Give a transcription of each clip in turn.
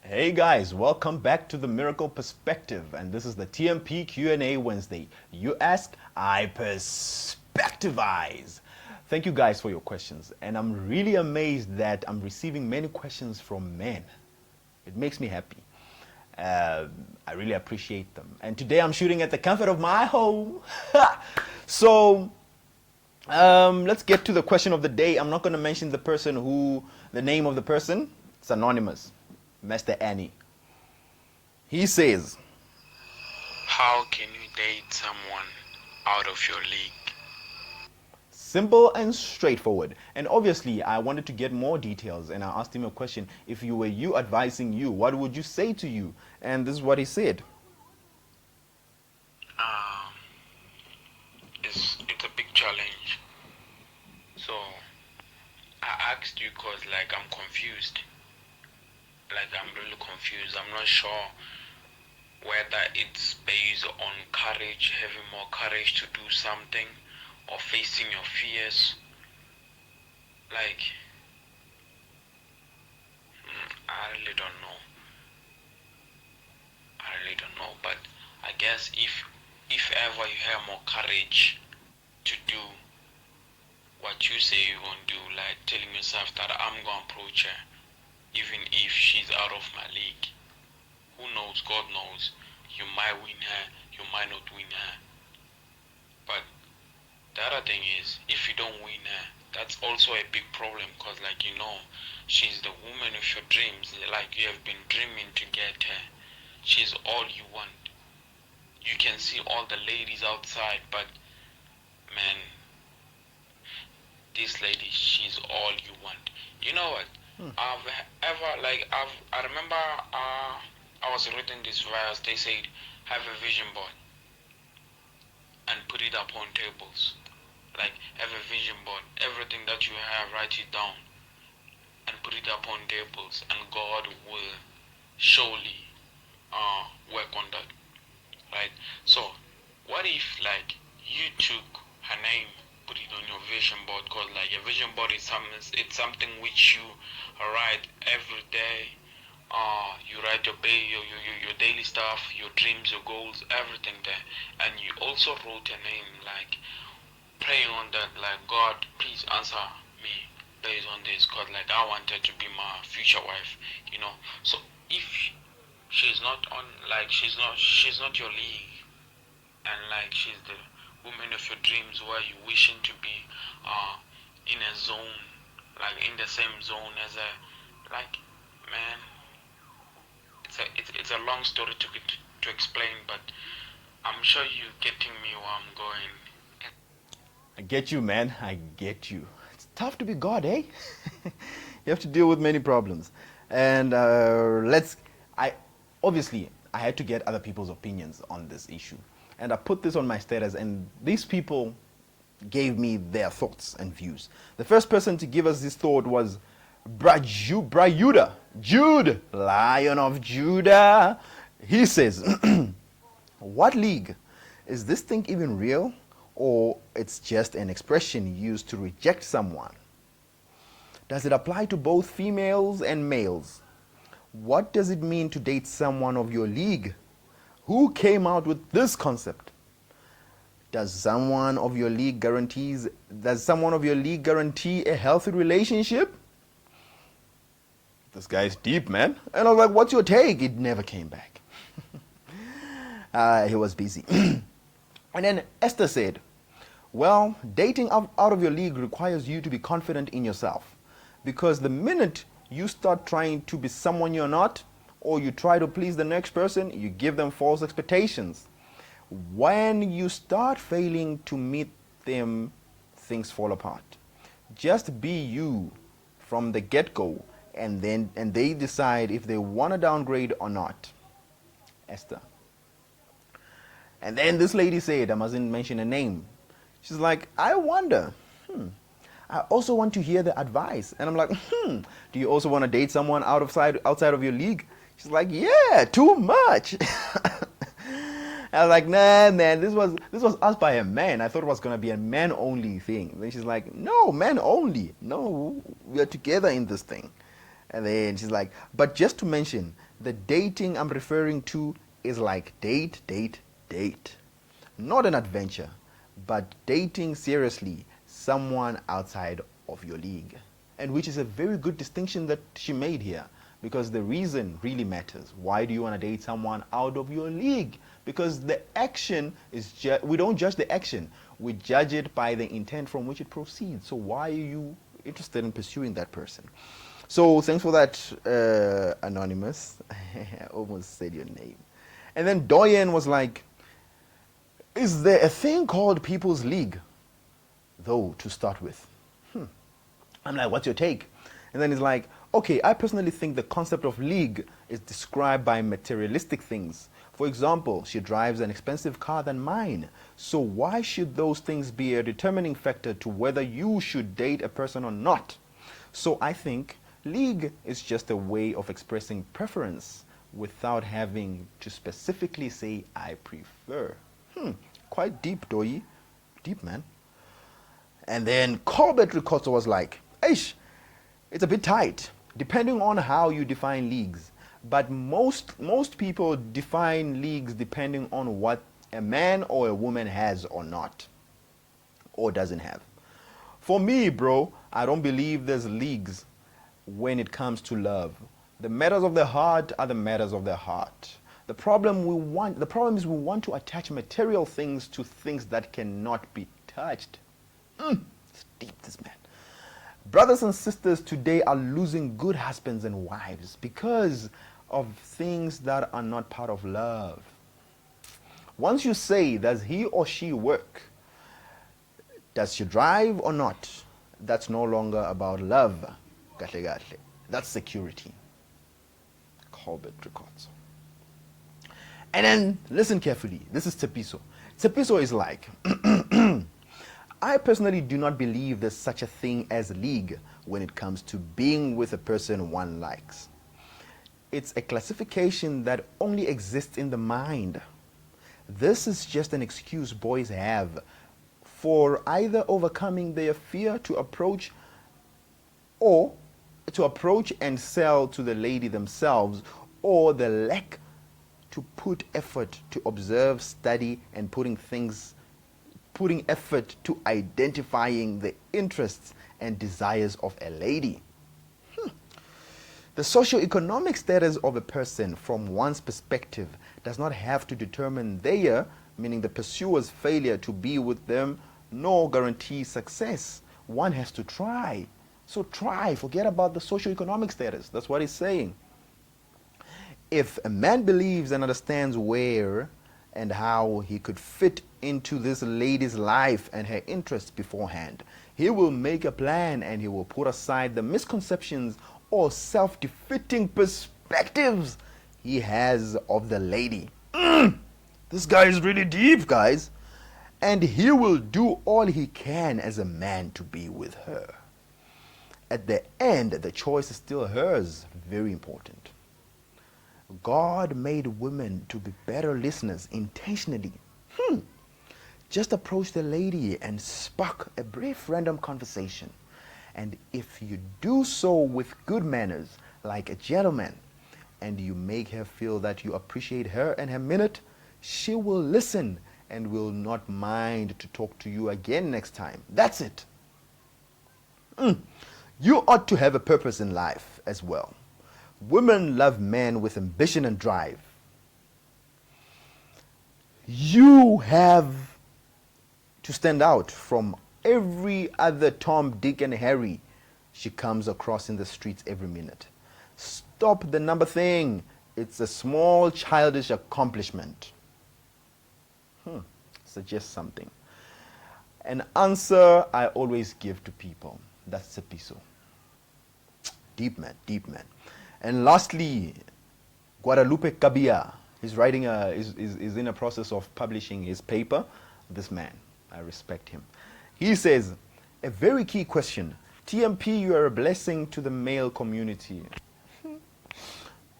Hey guys, welcome back to the Miracle Perspective, and this is the TMP Q&A Wednesday. You ask, I perspectivize. Thank you guys for your questions, and I'm really amazed that I'm receiving many questions from men. It makes me happy. I really appreciate them. And today I'm shooting at the comfort of my home. so let's get to the question of the day. I'm not going to mention the name of the person. It's anonymous. Mr. Annie. He says, How can you date someone out of your league? simple and straightforward. And obviously, I wanted to get more details, and I asked him a question. If you were you advising you, what would you say to you? And this is what he said. Um, it's a big challenge. So I asked you because I'm confused. I'm really confused. I'm not sure whether it's based on courage, having more courage to do something, or facing your fears. Like I really don't know. I really don't know. But I guess if ever you have more courage to do what you say you're gonna do, like telling yourself that I'm gonna approach her, even if she's out of my league. Who knows? God knows. You might win her, you might not win her. But the other thing is, if you don't win her, that's also a big problem because, she's the woman of your dreams. Like, you have been dreaming to get her. She's all you want. You can see all the ladies outside, but man, this lady, she's all you want. You know what? I've ever I remember I was reading this verse. They said have a vision board and put it up on tables. Like, have a vision board. Everything that you have, write it down and put it up on tables, and God will surely work on that. Right? So, what if you took her name, put it on your vision board? Cause a vision board is something which you write every day. You write your daily stuff, your dreams, your goals, everything there, and you also wrote a name, praying on that, God, please answer me based on this, cause I wanted to be my future wife, So if she's not on, she's not your league, and she's the woman of your dreams, where you wishing to be in a zone, in the same zone as a, man, it's a long story to explain, but I'm sure you're getting me where I'm going. I get you, man. I get you. It's tough to be God, eh? You have to deal with many problems. And obviously, I had to get other people's opinions on this issue. And I put this on my status, and these people gave me their thoughts and views. The first person to give us this thought was Brayuda, Jude, Lion of Judah. He says, what league? Is this thing even real? Or it's just an expression used to reject someone? Does it apply to both females and males? What does it mean to date someone of your league? Who came out with this concept? Does someone of your league guarantee a healthy relationship? This guy's deep, man. And I was like, what's your take? It never came back. He was busy. And then Esther said, well, dating out of your league requires you to be confident in yourself. Because the minute you start trying to be someone you're not, or you try to please the next person, you give them false expectations. When you start failing to meet them, things fall apart. Just be you from the get-go, and they decide if they want to downgrade or not. Esther. And then this lady said, I mustn't mention a name. She's like, I wonder, I also want to hear the advice. And I'm like, do you also want to date someone outside of your league? She's like, yeah, too much. I was like, nah, man, this was asked by a man. I thought it was going to be a man-only thing. Then she's like, no, man only. No, we are together in this thing. And then she's like, but just to mention The dating I'm referring to is like date, date, date. Not an adventure, but dating seriously someone outside of your league. And which is a very good distinction that she made here, because the reason really matters. Why do you want to date someone out of your league? Because the action is we don't judge the action, we judge it by the intent from which it proceeds. So why are you interested in pursuing that person? So thanks for that, Anonymous. I almost said your name. And then Doyen was like, is there a thing called People's League, though, to start with? I'm like, what's your take? And then he's like, okay, I personally think the concept of league is described by materialistic things. For example, she drives an expensive car than mine. So why should those things be a determining factor to whether you should date a person or not? So I think league is just a way of expressing preference without having to specifically say I prefer. Quite deep, Doi. Deep, man. And then Corbett Ricotta was like, Eish, it's a bit tight, depending on how you define leagues. But most people define leagues depending on what a man or a woman has or not, or doesn't have. For me, bro, I don't believe there's leagues when it comes to love. The matters of the heart are the matters of the heart. The problem is we want to attach material things to things that cannot be touched. It's deep, this man. Brothers and sisters today are losing good husbands and wives because of things that are not part of love. Once you say, does he or she work? Does she drive or not? That's no longer about love. That's security. Corbett records. And then, listen carefully. This is Tepiso. Tepiso is like, I personally do not believe there's such a thing as league when it comes to being with a person one likes. It's a classification that only exists in the mind. This is just an excuse boys have for either overcoming their fear to approach and sell to the lady themselves, or the lack to put effort to observe, study, and putting effort to identifying the interests and desires of a lady. The socio-economic status of a person from one's perspective does not have to determine their, meaning the pursuer's, failure to be with them, nor guarantee success. One has to try. So try, forget about the socio-economic status. That's what he's saying. If a man believes and understands where and how he could fit into this lady's life and her interests beforehand, he will make a plan and he will put aside the misconceptions or self-defeating perspectives he has of the lady. This guy is really deep, guys. And he will do all he can as a man to be with her. At the end, the choice is still hers. Very important. God made women to be better listeners intentionally. Just approach the lady and spark a brief random conversation. And if you do so with good manners, like a gentleman, and you make her feel that you appreciate her and her minute, she will listen and will not mind to talk to you again next time. That's it. You ought to have a purpose in life as well. Women love men with ambition and drive. You have to stand out from every other Tom, Dick, and Harry she comes across in the streets every minute. Stop the number thing. It's a small childish accomplishment. Suggest something. An answer I always give to people. That's Sepiso. Deep man, deep man. And lastly, Guadalupe Cabia. He's writing is in a process of publishing his paper. This man, I respect him. He says, a very key question. TMP, you are a blessing to the male community.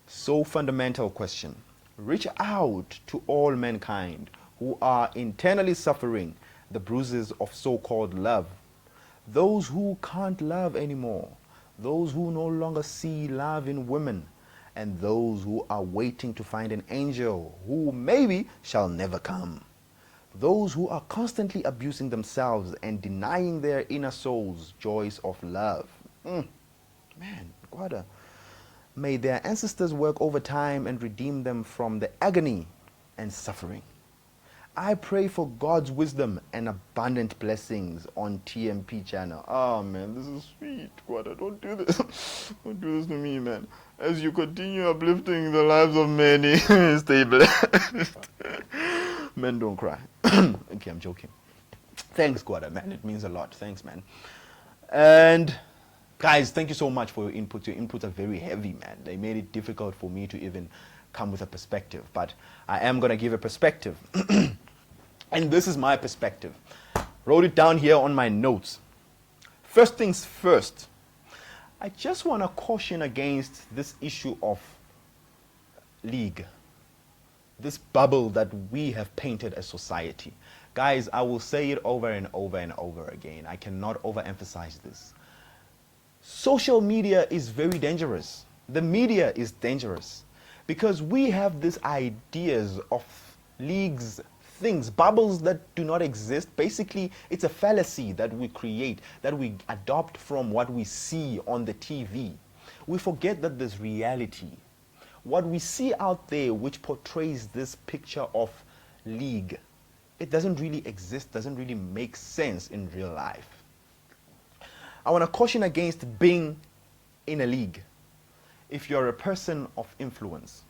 So fundamental question. Reach out to all mankind who are internally suffering the bruises of so-called love. Those who can't love anymore. Those who no longer see love in women. and those who are waiting to find an angel who maybe shall never come. Those who are constantly abusing themselves and denying their inner souls joys of love. Man, what a... May their ancestors work overtime and redeem them from the agony and suffering. I pray for God's wisdom and abundant blessings on TMP channel. Oh man, this is sweet. Quada, don't do this. Don't do this to me, man. As you continue uplifting the lives of many, stay blessed. Men, don't cry. Okay, I'm joking. Thanks, Quada, man. It means a lot. Thanks, man. And guys, thank you so much for your input. Your inputs are very heavy, man. They made it difficult for me to even come with a perspective. But I am going to give a perspective. And this is my perspective. Wrote it down here on my notes. First things first, I just want to caution against this issue of league. This bubble that we have painted as society. Guys, I will say it over and over and over again. I cannot overemphasize this. Social media is very dangerous. The media is dangerous because we have these ideas of leagues, things, bubbles that do not exist. Basically, it's a fallacy that we create, that we adopt from what we see on the TV. We forget that there's reality. What we see out there, which portrays this picture of league, it doesn't really exist, doesn't really make sense in real life. I want to caution against being in a league. If you're a person of influence,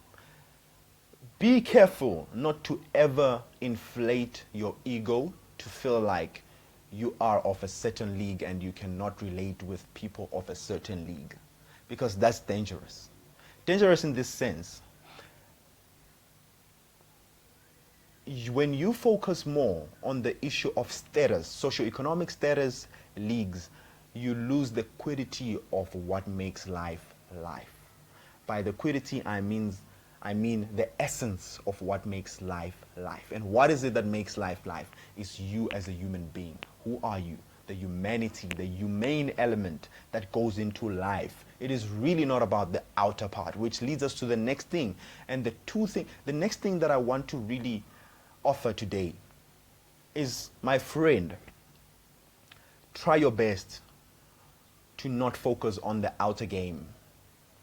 be careful not to ever inflate your ego to feel like you are of a certain league and you cannot relate with people of a certain league, because that's dangerous. Dangerous in this sense. When you focus more on the issue of status, socioeconomic status, leagues, you lose the quiddity of what makes life life. By the quiddity, I mean the essence of what makes life life. And what is it that makes life life? It's you as a human being. Who are you? The humanity, the humane element that goes into life. It is really not about the outer part, which leads us to the next thing. And the next thing that I want to really offer today is, my friend, try your best to not focus on the outer game.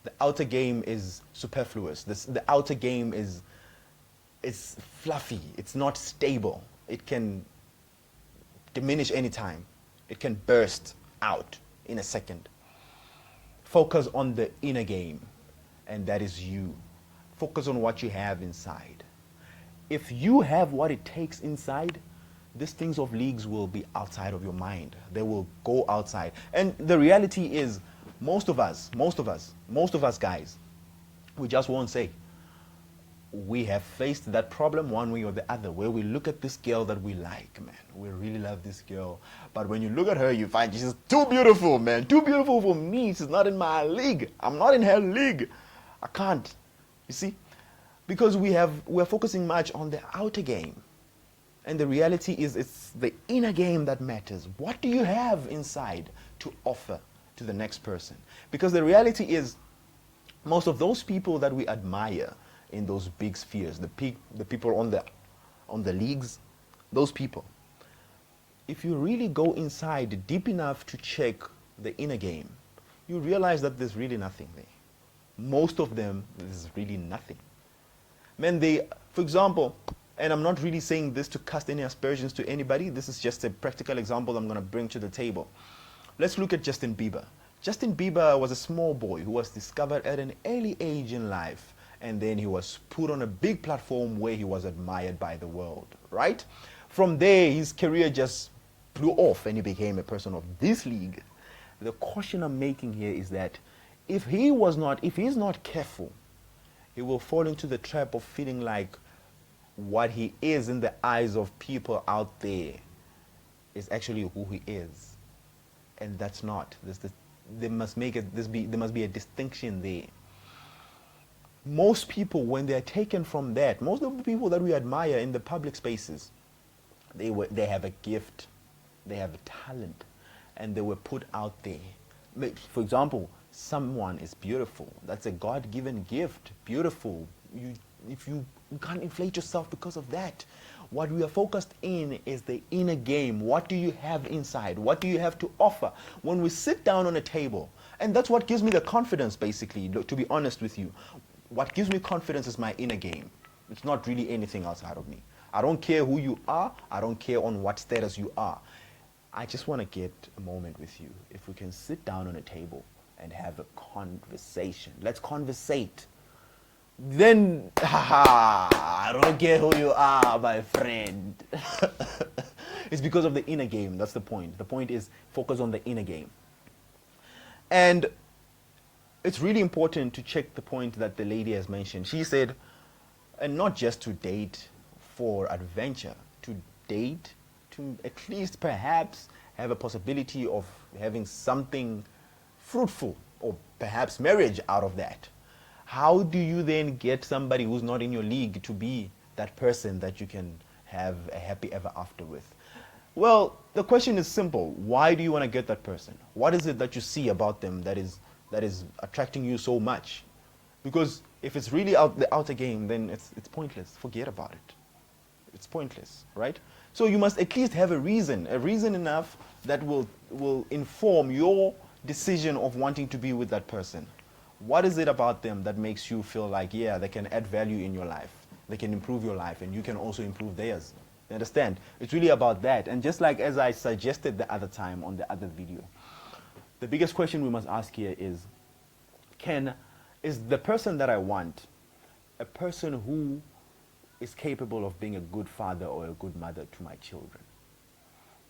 The outer game is superfluous. The outer game is fluffy. It's not stable. It can diminish anytime. It can burst out in a second. Focus on the inner game, and that is you. Focus on what you have inside. If you have what it takes inside, these things of leagues will be outside of your mind. They will go outside. And the reality is, most of us guys, we just won't say. We have faced that problem one way or the other, where we look at this girl that we like, man. We really love this girl. But when you look at her, you find she's too beautiful, man. Too beautiful for me. She's not in my league. I'm not in her league. I can't. You see? Because we're focusing much on the outer game. And the reality is, it's the inner game that matters. What do you have inside to offer to the next person? Because the reality is, most of those people that we admire in those big spheres, the people on the leagues, those people, if you really go inside deep enough to check the inner game, you realize that there's really nothing there. Most of them, there's really nothing. Man, for example, and I'm not really saying this to cast any aspersions to anybody, this is just a practical example I'm going to bring to the table. Let's look at Justin Bieber. Justin Bieber was a small boy who was discovered at an early age in life, and then he was put on a big platform where he was admired by the world, right? From there, his career just blew off and he became a person of this league. The caution I'm making here is that if he's not careful, he will fall into the trap of feeling like what he is in the eyes of people out there is actually who he is. And that's not. There must be a distinction there. Most people, when they're taken from that, most of the people that we admire in the public spaces, they have a gift, they have a talent, and they were put out there. For example, someone is beautiful. That's a God-given gift. Beautiful. You can't inflate yourself because of that. What we are focused in is the inner game. What do you have inside? What do you have to offer when we sit down on a table? And that's what gives me the confidence, basically, to be honest with you. What gives me confidence is my inner game. It's not really anything outside of me. I don't care who you are. I don't care on what status you are. I just want to get a moment with you. If we can sit down on a table and have a conversation. Let's conversate. Then, I don't care who you are, my friend. It's because of the inner game. That's the point. The point is focus on the inner game. And it's really important to check the point that the lady has mentioned. She said, and not just to date for adventure, to date to at least perhaps have a possibility of having something fruitful or perhaps marriage out of that. How do you then get somebody who's not in your league to be that person that you can have a happy ever after with? Well, the question is simple. Why do you want to get that person? What is it that you see about them that is attracting you so much? Because if it's really the outer game, then it's pointless. Forget about it. It's pointless, right? So you must at least have a reason enough that will inform your decision of wanting to be with that person. What is it about them that makes you feel like, yeah, they can add value in your life, they can improve your life, and you can also improve theirs? You understand? It's really about that. And just like as I suggested the other time on the other video, the biggest question we must ask here is the person that I want a person who is capable of being a good father or a good mother to my children?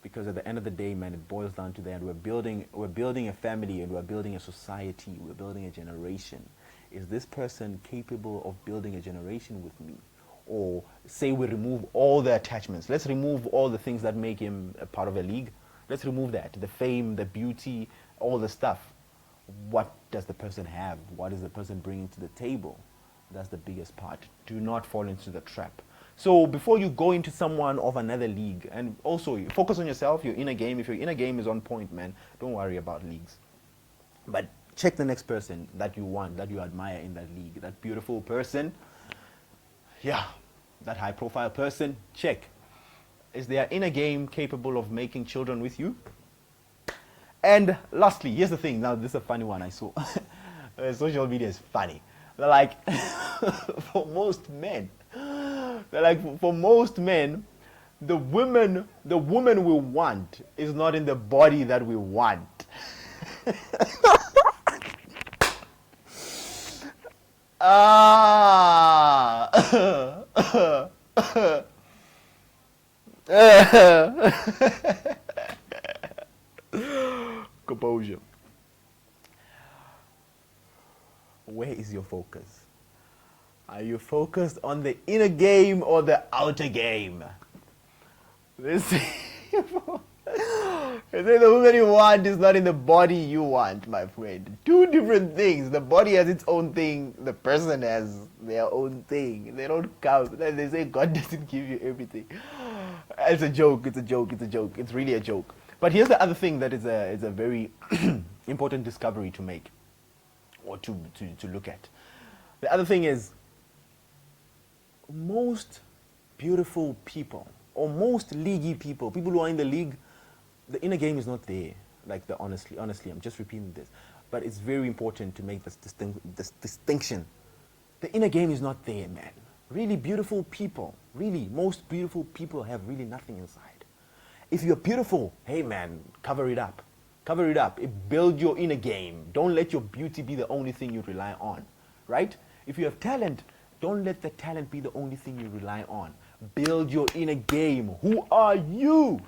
Because at the end of the day, man, it boils down to that. We're building a family, and we're building a society. We're building a generation. Is this person capable of building a generation with me? Or say we remove all the attachments. Let's remove all the things that make him a part of a league. Let's remove that. The fame, the beauty, all the stuff. What does the person have? What is the person bringing to the table? That's the biggest part. Do not fall into the trap. So before you go into someone of another league, and also you focus on yourself, your inner game. If your inner game is on point, man, don't worry about leagues. But check the next person that you want, that you admire in that league. That beautiful person, yeah, that high profile person, check. Is their inner game capable of making children with you? And lastly, here's the thing. Now, this is a funny one I saw. Social media is funny. They're like, for most men, the woman we want is not in the body that we want. Composure. Where is your focus? Are you focused on the inner game or the outer game? The woman you want is not in the body you want, my friend. Two different things. The body has its own thing. The person has their own thing. They don't count. They say God doesn't give you everything. It's a joke. It's a joke. It's a joke. It's really a joke. But here's the other thing that is a very important discovery to make, or to look at. The other thing is, most beautiful people, or most leaguey people who are in the league, the inner game is not there. Like, honestly, I'm just repeating this. But it's very important to make this distinction. The inner game is not there, man. Really beautiful people, really, most beautiful people have really nothing inside. If you're beautiful, hey man, cover it up. Cover it up. Build your inner game. Don't let your beauty be the only thing you rely on, right? If you have talent, don't let the talent be the only thing you rely on. Build your inner game. Who are you?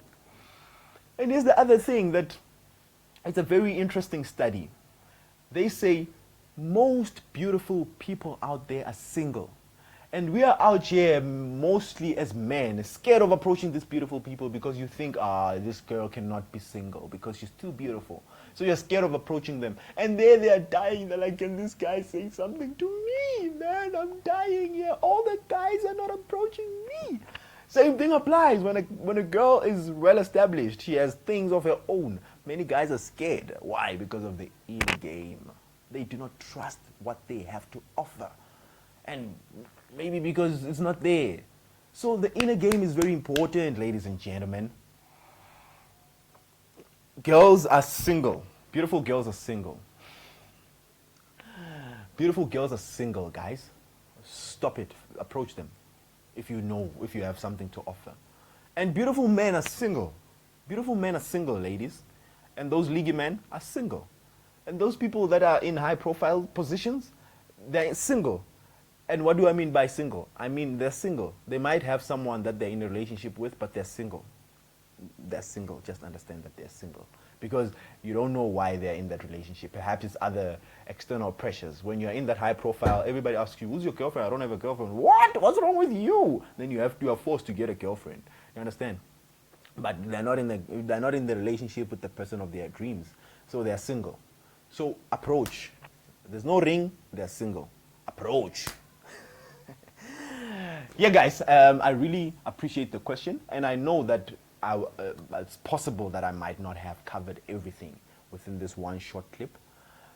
And here's the other thing that it's a very interesting study. They say most beautiful people out there are single. And we are out here mostly as men, scared of approaching these beautiful people because you think, this girl cannot be single because she's too beautiful. So you're scared of approaching them. And there they are dying. They're like, can this guy say something to me? Man, I'm dying here. All the guys are not approaching me. Same thing applies when a girl is well established. She has things of her own. Many guys are scared. Why? Because of the inner game. They do not trust what they have to offer. And maybe because it's not there. So the inner game is very important, ladies and gentlemen. Girls are single. Beautiful girls are single. Beautiful girls are single, guys. Stop it. Approach them if you have something to offer. And beautiful men are single. Beautiful men are single, ladies. And those leaguey men are single. And those people that are in high profile positions, they're single. And what do I mean by single? I mean they're single. They might have someone that they're in a relationship with, but they're single. They're single. Just understand that they're single. Because you don't know why they're in that relationship. Perhaps it's other external pressures. When you're in that high profile, everybody asks you, who's your girlfriend? I don't have a girlfriend. What? What's wrong with you? Then you are forced to get a girlfriend. You understand? But they're not in the relationship with the person of their dreams. So they're single. So approach. There's no ring, they're single. Approach. Yeah, guys, I really appreciate the question, and I know that it's possible that I might not have covered everything within this one short clip.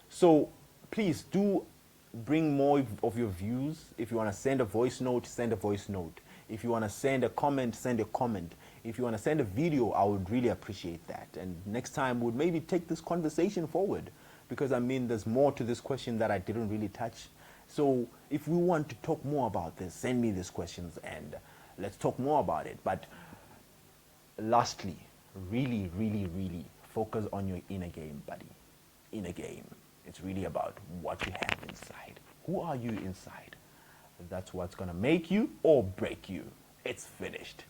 So please do bring more of your views. If you want to send a voice note, send a voice note. If you want to send a comment, send a comment. If you want to send a video, I would really appreciate that. And next time, we'll maybe take this conversation forward, because I mean, there's more to this question that I didn't really touch. So if we want to talk more about this, send me these questions and let's talk more about it. But lastly, really, really, really focus on your inner game, buddy. Inner game. It's really about what you have inside. Who are you inside? That's what's going to make you or break you. It's finished.